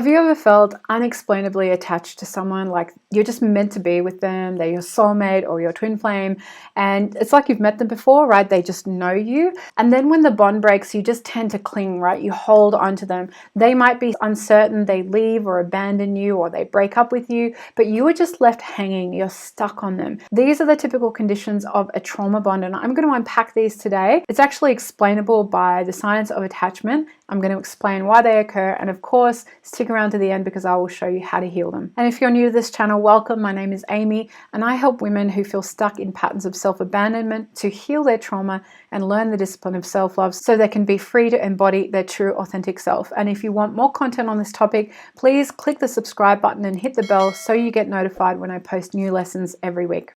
Have you ever felt unexplainably attached to someone, like you're just meant to be with them, they're your soulmate or your twin flame, and it's like you've met them before, right? They just know you. And then when the bond breaks, you just tend to cling, right? You hold on to them. They might be uncertain, they leave or abandon you, or they break up with you, but you are just left hanging, you're stuck on them. These are the typical conditions of a trauma bond, and I'm going to unpack these today. It's actually explainable by the science of attachment. I'm going to explain why they occur, and of course, stick around to the end because I will show you how to heal them. And if you're new to this channel, welcome. My name is Amy, and I help women who feel stuck in patterns of self-abandonment to heal their trauma and learn the discipline of self-love so they can be free to embody their true authentic self. And if you want more content on this topic, please click the subscribe button and hit the bell so you get notified when I post new lessons every week.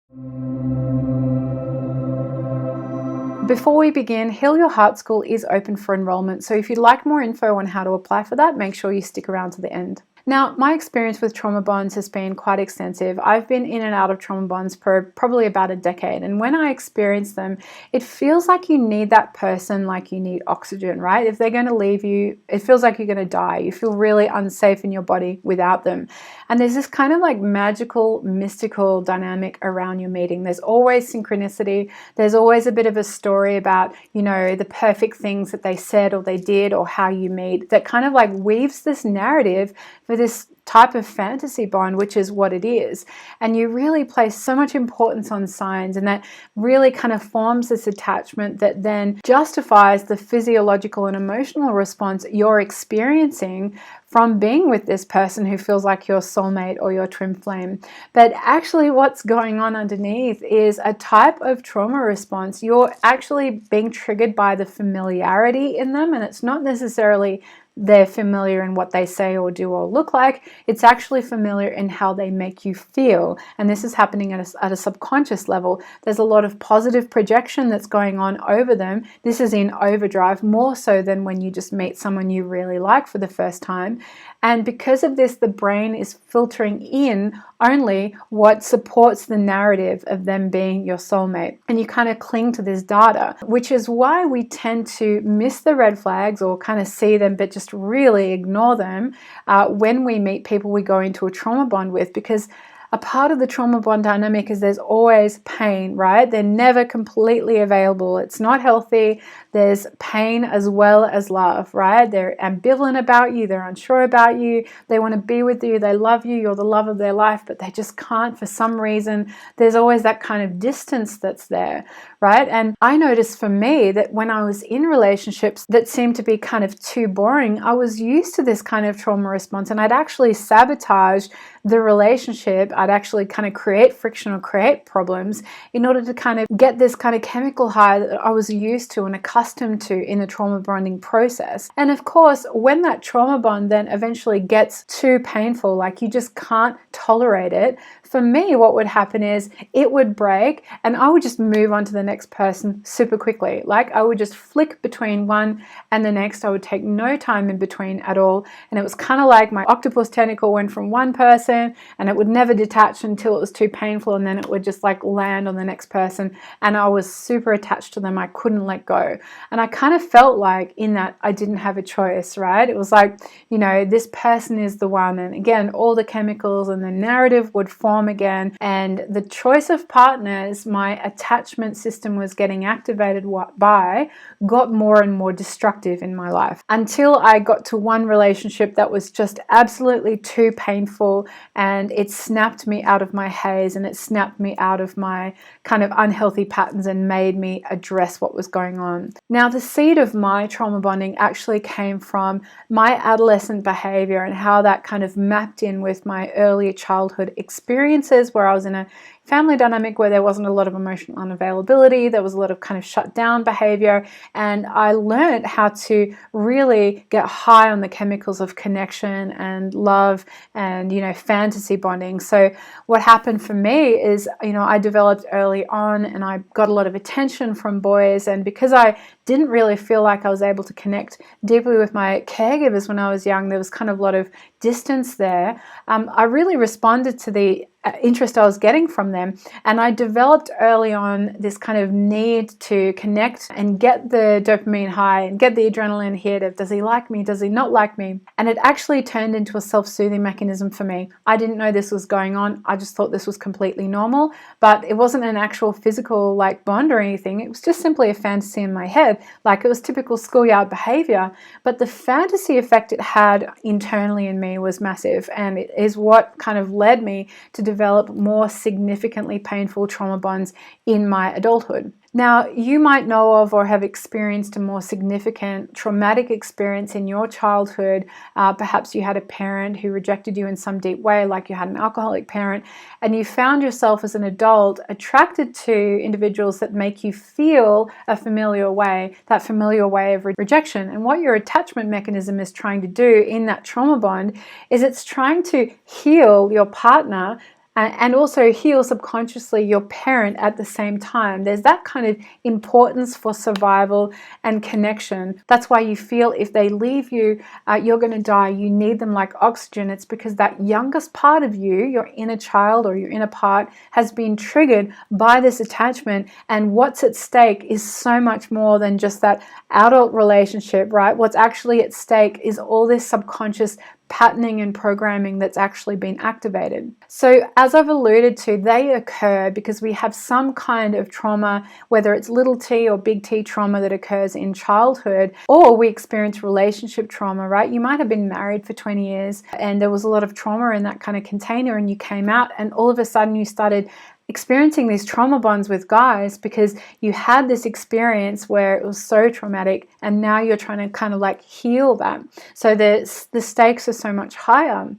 Before we begin, Heal Your Heart School is open for enrollment, so if you'd like more info on how to apply for that, make sure you stick around to the end. Now, my experience with trauma bonds has been quite extensive. I've been in and out of trauma bonds for probably about a decade, and when I experience them, it feels like you need that person like you need oxygen, right? If they're going to leave you, it feels like you're going to die. You feel really unsafe in your body without them. And there's this kind of like magical, mystical dynamic around your meeting. There's always synchronicity. There's always a bit of a story about, you know, the perfect things that they said or they did or how you meet that kind of like weaves this narrative for this type of fantasy bond, which is what it is. And you really place so much importance on signs, and that really kind of forms this attachment that then justifies the physiological and emotional response you're experiencing from being with this person who feels like your soulmate or your twin flame. But actually what's going on underneath is a type of trauma response. You're actually being triggered by the familiarity in them, and it's not necessarily they're familiar in what they say or do or look like. It's actually familiar in how they make you feel. And this is happening at a subconscious level. There's a lot of positive projection that's going on over them. This is in overdrive, more so than when you just meet someone you really like for the first time. And because of this, the brain is filtering in only what supports the narrative of them being your soulmate. And you kind of cling to this data, which is why we tend to miss the red flags or kind of see them, but just really ignore them when we meet people we go into a trauma bond with, because a part of the trauma bond dynamic is there's always pain, right? They're never completely available. It's not healthy. There's pain as well as love, right? They're ambivalent about you. They're unsure about you. They want to be with you. They love you. You're the love of their life, but they just can't for some reason. There's always that kind of distance that's there, right? And I noticed for me that when I was in relationships that seemed to be kind of too boring, I was used to this kind of trauma response, and I'd actually sabotage the relationship. I'd actually kind of create friction or create problems in order to kind of get this kind of chemical high that I was used to and accustomed to in the trauma bonding process. And of course, when that trauma bond then eventually gets too painful, like you just can't tolerate it, for me, what would happen is it would break and I would just move on to the next person super quickly. Like I would just flick between one and the next. I would take no time in between at all. And it was kind of like my octopus tentacle went from one person and it would never detach until it was too painful, and then it would just like land on the next person. And I was super attached to them. I couldn't let go. And I kind of felt like in that I didn't have a choice, right? It was like, you know, this person is the one. And again, all the chemicals and the narrative would form again, and the choice of partners my attachment system was getting activated by got more and more destructive in my life, until I got to one relationship that was just absolutely too painful, and it snapped me out of my haze, and it snapped me out of my kind of unhealthy patterns and made me address what was going on. Now, the seed of my trauma bonding actually came from my adolescent behavior and how that kind of mapped in with my early childhood experiences, where I was in a family dynamic where there wasn't a lot of emotional unavailability. There was a lot of kind of shut down behavior, and I learned how to really get high on the chemicals of connection and love and, you know, fantasy bonding. So what happened for me is, you know, I developed early on and I got a lot of attention from boys, and because I didn't really feel like I was able to connect deeply with my caregivers when I was young, there was kind of a lot of distance there. I really responded to the interest I was getting from them. And I developed early on this kind of need to connect and get the dopamine high and get the adrenaline hit of, does he like me? Does he not like me? And it actually turned into a self-soothing mechanism for me. I didn't know this was going on. I just thought this was completely normal, but it wasn't an actual physical like bond or anything. It was just simply a fantasy in my head. Like, it was typical schoolyard behavior, but the fantasy effect it had internally in me was massive, and it is what kind of led me to develop more significantly painful trauma bonds in my adulthood. Now, you might know of or have experienced a more significant traumatic experience in your childhood. Perhaps you had a parent who rejected you in some deep way, like you had an alcoholic parent, and you found yourself as an adult attracted to individuals that make you feel a familiar way, that familiar way of rejection. And what your attachment mechanism is trying to do in that trauma bond is it's trying to heal your partner and also heal subconsciously your parent at the same time. There's that kind of importance for survival and connection. That's why you feel if they leave you, you're going to die. You need them like oxygen. It's because that youngest part of you, your inner child or your inner part, has been triggered by this attachment. And what's at stake is so much more than just that adult relationship, right? What's actually at stake is all this subconscious patterning and programming that's actually been activated. So as I've alluded to, they occur because we have some kind of trauma, whether it's little t or big T trauma that occurs in childhood, or we experience relationship trauma, right? You might have been married for 20 years and there was a lot of trauma in that kind of container, and you came out and all of a sudden you started experiencing these trauma bonds with guys because you had this experience where it was so traumatic, and now you're trying to kind of like heal that. So the stakes are so much higher.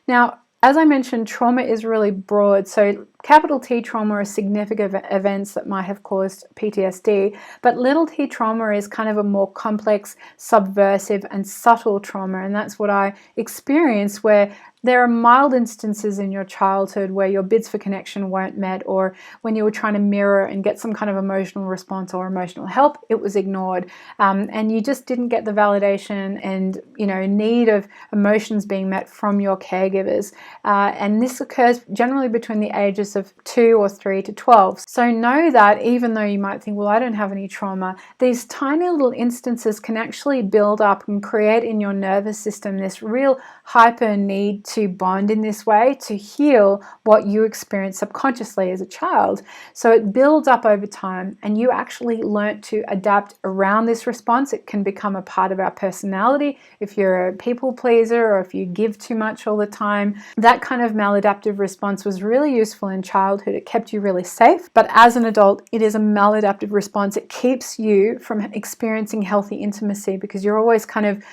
Now, as I mentioned, trauma is really broad. So capital T trauma are significant events that might have caused PTSD, but little t trauma is kind of a more complex, subversive, and subtle trauma. And that's what I experienced, where there are mild instances in your childhood where your bids for connection weren't met, or when you were trying to mirror and get some kind of emotional response or emotional help, it was ignored. And you just didn't get the validation and, need of emotions being met from your caregivers. And this occurs generally between the ages of 2 or 3 to 12. So know that even though you might think, well, I don't have any trauma, these tiny little instances can actually build up and create in your nervous system this real hyper need to bond in this way to heal what you experienced subconsciously as a child. So it builds up over time, and you actually learnt to adapt around this response. It can become a part of our personality if you're a people pleaser or if you give too much all the time. That kind of maladaptive response was really useful in childhood. It kept you really safe, but as an adult, it is a maladaptive response. It keeps you from experiencing healthy intimacy because you're always kind of,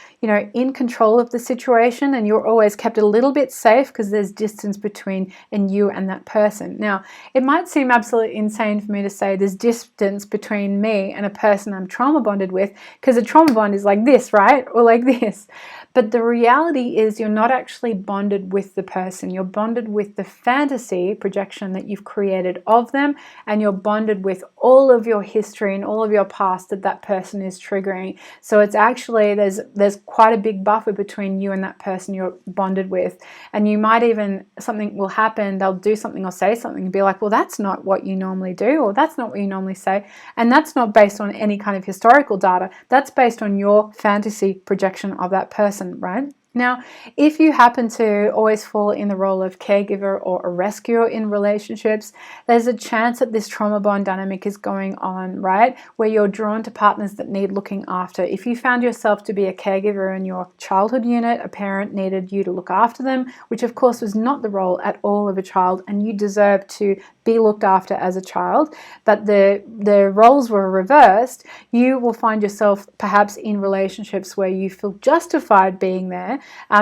in control of the situation, and you're always kept a little bit safe because there's distance between you and that person. Now, it might seem absolutely insane for me to say there's distance between me and a person I'm trauma bonded with, because a trauma bond is like this, right? Or like this. But the reality is you're not actually bonded with the person. You're bonded with the fantasy projection that you've created of them, and you're bonded with all of your history and all of your past that person is triggering. So it's actually, there's quite a big buffer between you and that person you're bonded with. And you might even, something will happen, they'll do something or say something and be like, well, that's not what you normally do, or that's not what you normally say. And that's not based on any kind of historical data. That's based on your fantasy projection of that person, right? Now, if you happen to always fall in the role of caregiver or a rescuer in relationships, there's a chance that this trauma bond dynamic is going on, right? Where you're drawn to partners that need looking after. If you found yourself to be a caregiver in your childhood unit, a parent needed you to look after them, which of course was not the role at all of a child, and you deserve to be looked after as a child, but the roles were reversed, you will find yourself perhaps in relationships where you feel justified being there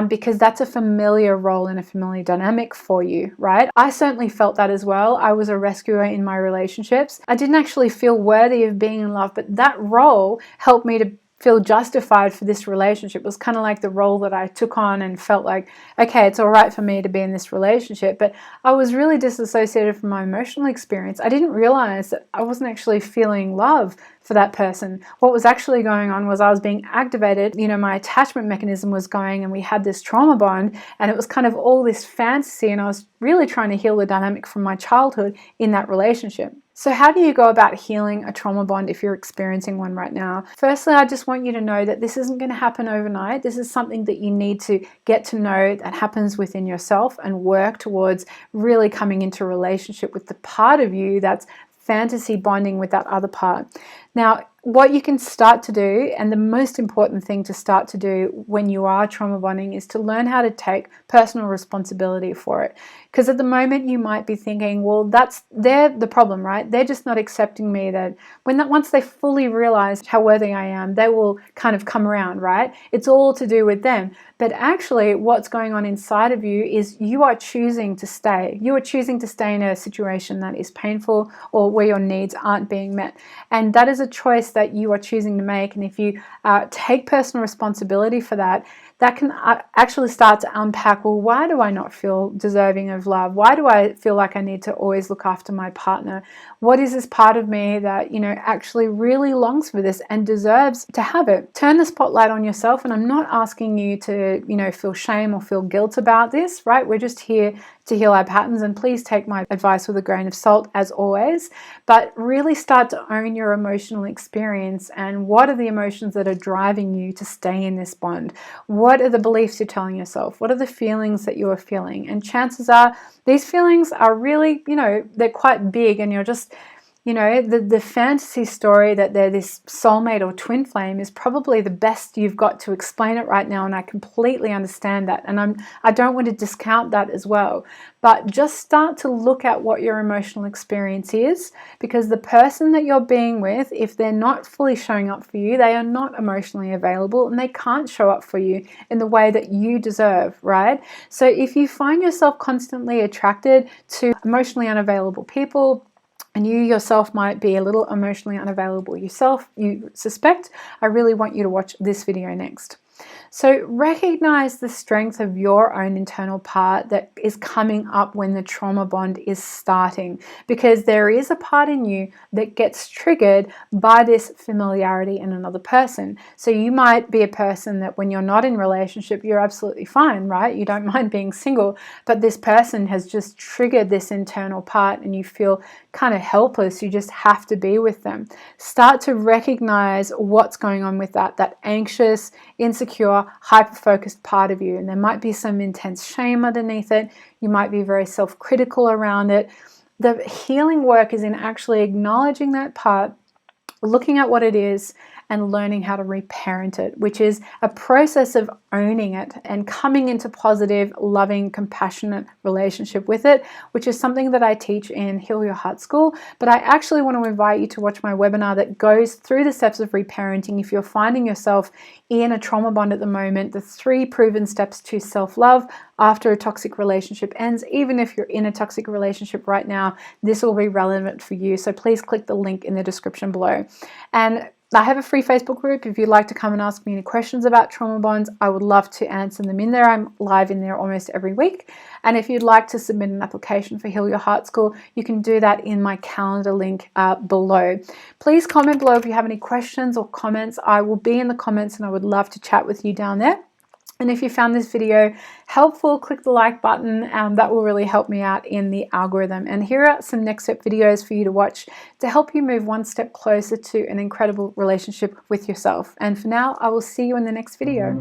because that's a familiar role and a familiar dynamic for you, right? I certainly felt that as well. I was a rescuer in my relationships. I didn't actually feel worthy of being in love, but that role helped me to feel justified for this relationship. It was kind of like the role that I took on and felt like, okay, it's all right for me to be in this relationship. But I was really disassociated from my emotional experience. I didn't realize that I wasn't actually feeling love for that person. What was actually going on was I was being activated. My attachment mechanism was going, and we had this trauma bond, and it was kind of all this fantasy, and I was really trying to heal the dynamic from my childhood in that relationship. So how do you go about healing a trauma bond if you're experiencing one right now? Firstly, I just want you to know that this isn't going to happen overnight. This is something that you need to get to know that happens within yourself and work towards really coming into a relationship with the part of you that's fantasy bonding with that other part. Now, what you can start to do, and the most important thing to start to do when you are trauma bonding, is to learn how to take personal responsibility for it. Because at the moment you might be thinking, well, they're the problem, right? They're just not accepting me. That once they fully realize how worthy I am, they will kind of come around, right? It's all to do with them. But actually what's going on inside of you is you are choosing to stay. You are choosing to stay in a situation that is painful or where your needs aren't being met. And that is a choice that you are choosing to make. And if you take personal responsibility for that, that can actually start to unpack, well, why do I not feel deserving of love? Why do I feel like I need to always look after my partner? What is this part of me that, actually really longs for this and deserves to have it? Turn the spotlight on yourself. And I'm not asking you to, feel shame or feel guilt about this, right? We're just here to heal our patterns, and please take my advice with a grain of salt as always, but really start to own your emotional experience. And what are the emotions that are driving you to stay in this bond? What are the beliefs you're telling yourself? What are the feelings that you are feeling? And chances are these feelings are really, they're quite big, and you're just, the fantasy story that they're this soulmate or twin flame is probably the best you've got to explain it right now, and I completely understand that, and I don't want to discount that as well, but just start to look at what your emotional experience is, because the person that you're being with, if they're not fully showing up for you, they are not emotionally available, and they can't show up for you in the way that you deserve, right? So if you find yourself constantly attracted to emotionally unavailable people, and you yourself might be a little emotionally unavailable yourself, you suspect, I really want you to watch this video next. So recognize the strength of your own internal part that is coming up when the trauma bond is starting, because there is a part in you that gets triggered by this familiarity in another person. So you might be a person that when you're not in relationship, you're absolutely fine, right? You don't mind being single, but this person has just triggered this internal part and you feel kind of helpless. You just have to be with them. Start to recognize what's going on with that anxious, insecure, hyper-focused part of you, and there might be some intense shame underneath it. You might be very self-critical around it. The healing work is in actually acknowledging that part, looking at what it is, and learning how to reparent it, which is a process of owning it and coming into positive, loving, compassionate relationship with it, which is something that I teach in Heal Your Heart School. But I actually want to invite you to watch my webinar that goes through the steps of reparenting. If you're finding yourself in a trauma bond at the moment, the 3 proven steps to self-love after a toxic relationship ends. Even if you're in a toxic relationship right now, this will be relevant for you. So please click the link in the description below. And I have a free Facebook group. If you'd like to come and ask me any questions about trauma bonds, I would love to answer them in there. I'm live in there almost every week. And if you'd like to submit an application for Heal Your Heart School, you can do that in my calendar link below. Please comment below if you have any questions or comments. I will be in the comments and I would love to chat with you down there. And if you found this video helpful, click the like button. That will really help me out in the algorithm. And here are some next step videos for you to watch to help you move one step closer to an incredible relationship with yourself. And for now, I will see you in the next video.